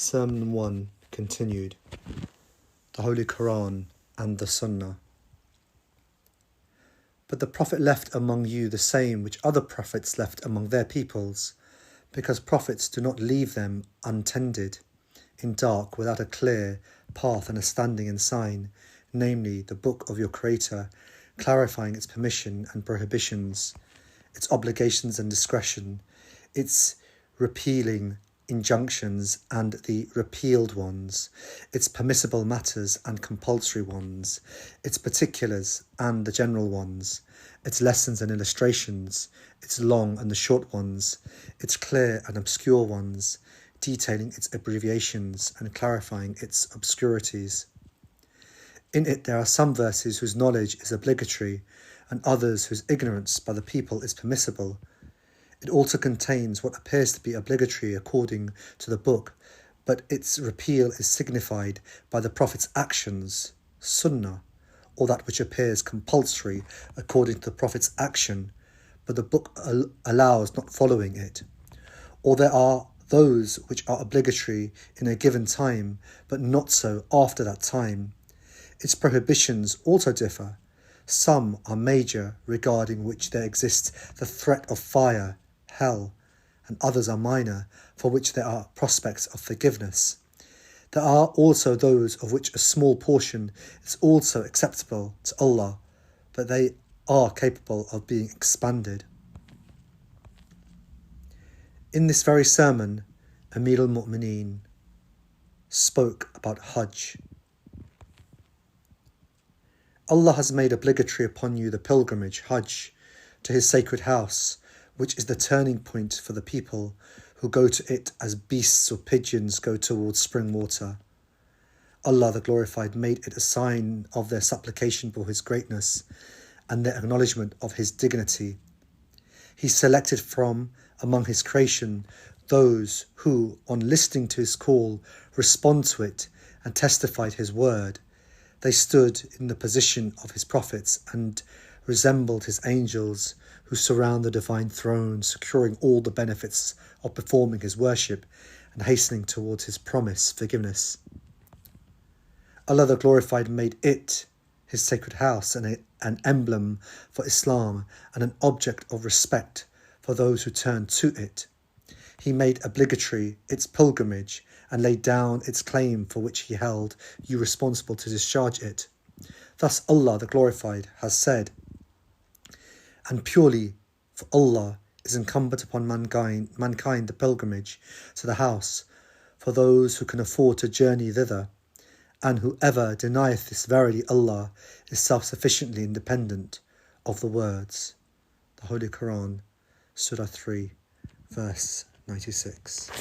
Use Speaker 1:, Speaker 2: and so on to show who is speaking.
Speaker 1: Sermon 1 continued. The Holy Qur'an and the Sunnah. But the Prophet left among you the same which other prophets left among their peoples, because prophets do not leave them untended, in dark, without a clear path and a standing ensign, namely the book of your Creator, clarifying its permission and prohibitions, its obligations and discretion, its repealing injunctions and the repealed ones, its permissible matters and compulsory ones, its particulars and the general ones, its lessons and illustrations, its long and the short ones, its clear and obscure ones, detailing its abbreviations and clarifying its obscurities. In it there are some verses whose knowledge is obligatory, and others whose ignorance by the people is permissible. It also contains what appears to be obligatory according to the book, but its repeal is signified by the Prophet's actions, sunnah, or that which appears compulsory according to the Prophet's action, but the book allows not following it. Or there are those which are obligatory in a given time, but not so after that time. Its prohibitions also differ. Some are major, regarding which there exists the threat of fire, hell, and others are minor, for which there are prospects of forgiveness. There are also those of which a small portion is also acceptable to Allah, but they are capable of being expanded. In this very sermon, Amir al-Mu'mineen spoke about Hajj. Allah has made obligatory upon you the pilgrimage, Hajj, to his sacred house, which is the turning point for the people who go to it as beasts or pigeons go towards spring water. Allah the Glorified made it a sign of their supplication for his greatness and their acknowledgement of his dignity. He selected from among his creation those who, on listening to his call, respond to it and testified his word. They stood in the position of his prophets and resembled his angels who surround the divine throne, securing all the benefits of performing his worship and hastening towards his promise forgiveness. Allah the Glorified made it, his sacred house, an emblem for Islam and an object of respect for those who turn to it. He made obligatory its pilgrimage and laid down its claim for which he held you responsible to discharge it. Thus Allah the Glorified has said, and purely for Allah is incumbent upon mankind the pilgrimage to the house for those who can afford to journey thither, and whoever denieth this, verily Allah is self-sufficiently independent of the words. The Holy Quran, Surah 3, verse 96.